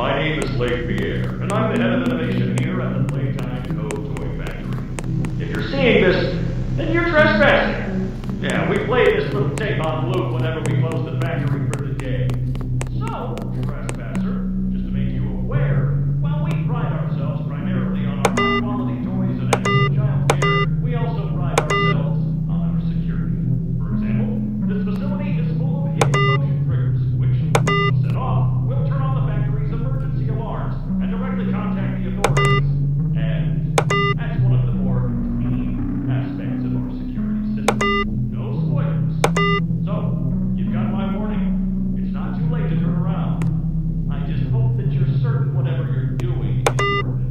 My name is Lake Pierre, and I'm the head of innovation here at the Playtime Toy Factory. If you're seeing this, then you're trespassing. Yeah, we play this little tape on loop whenever we close the factory for the day. So, trespasser, just to make you aware, while we pride ourselves primarily on our high-quality toys and excellent child care, we also pride ourselves on our security. For example, this facility is full of hidden motion triggers, which, when set off, will turn on the factory's emergency alarms and directly contact the authorities. And that's one of the more key aspects of our security system. No spoilers. So, you've got my warning. It's not too late to turn around. I just hope that you're certain whatever you're doing is worth it.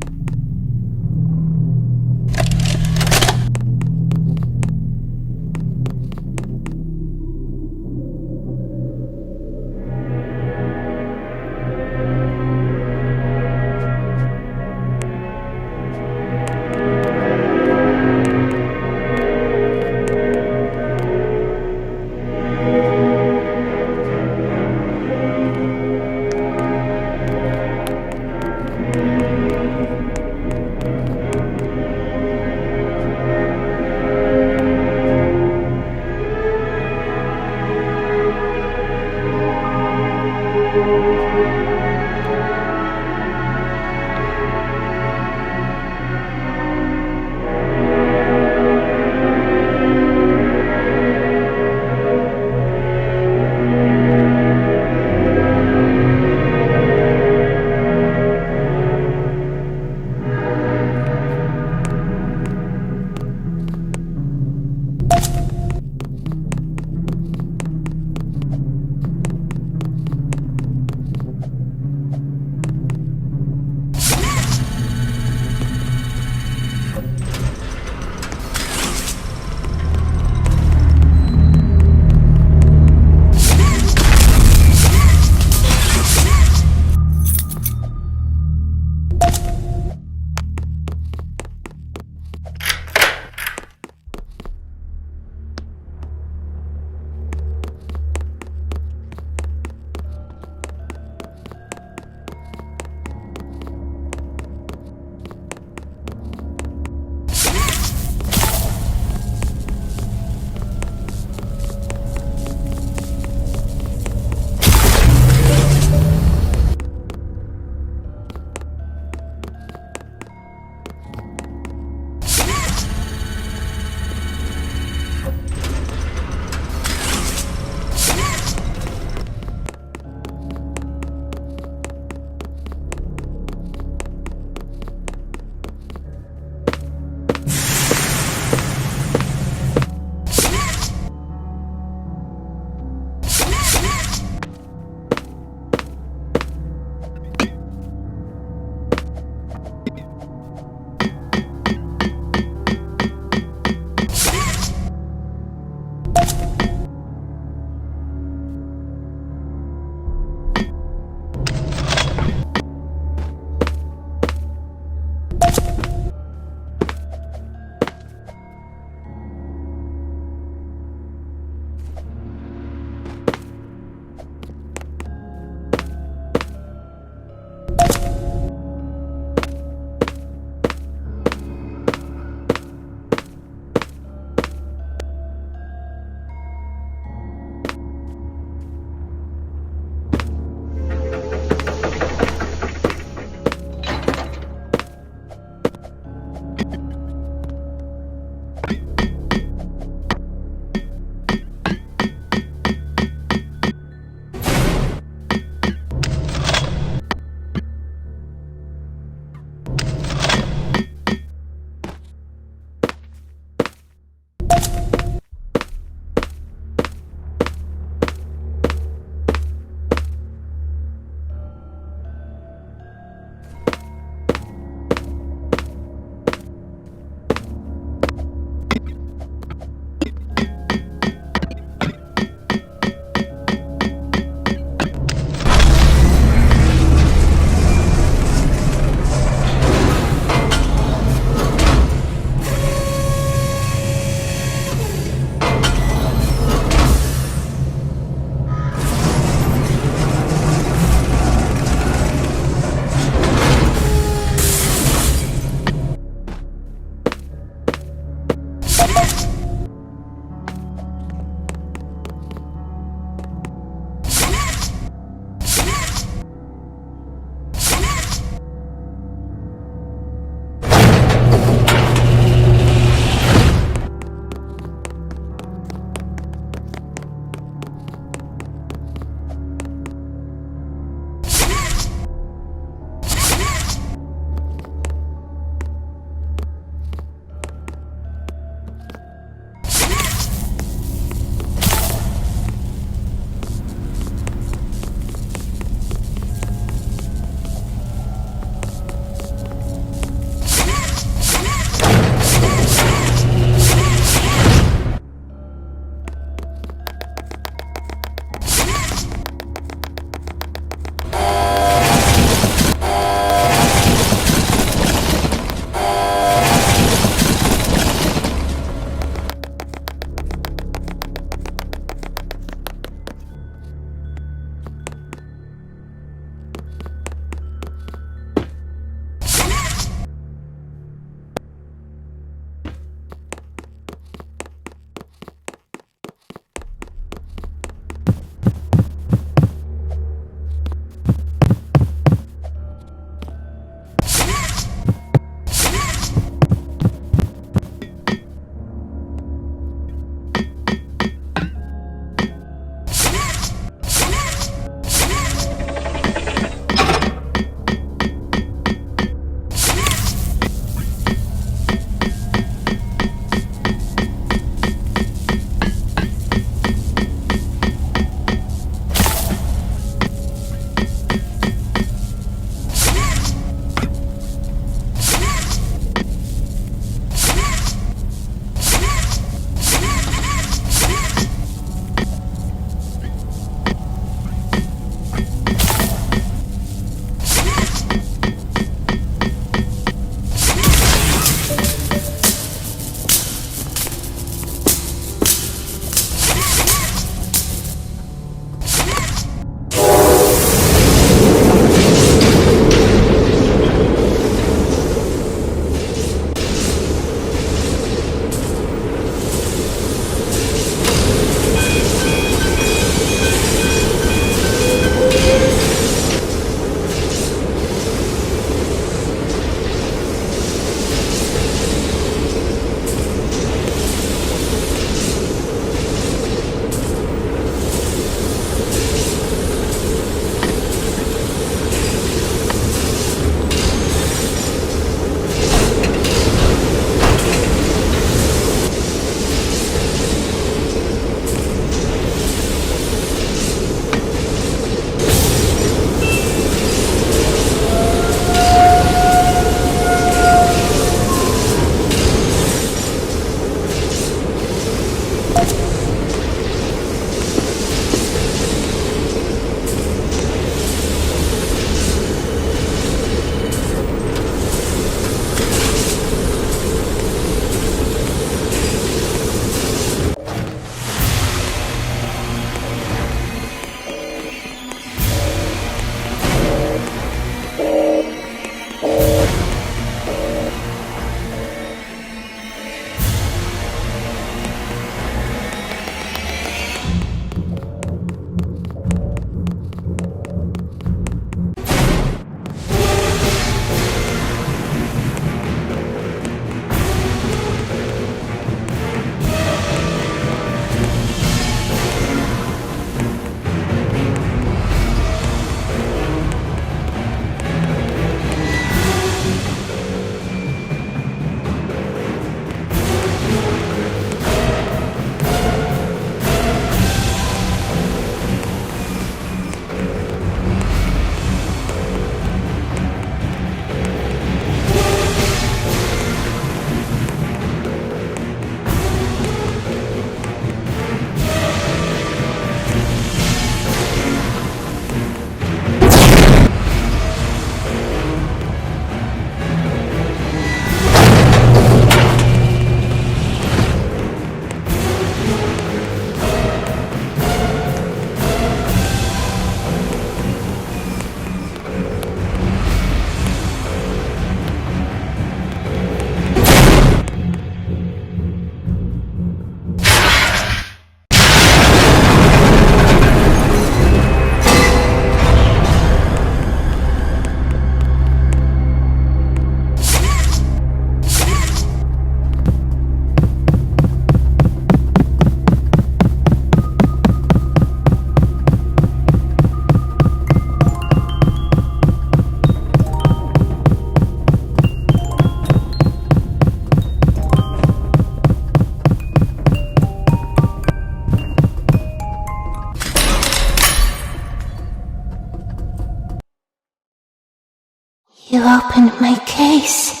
You opened my case.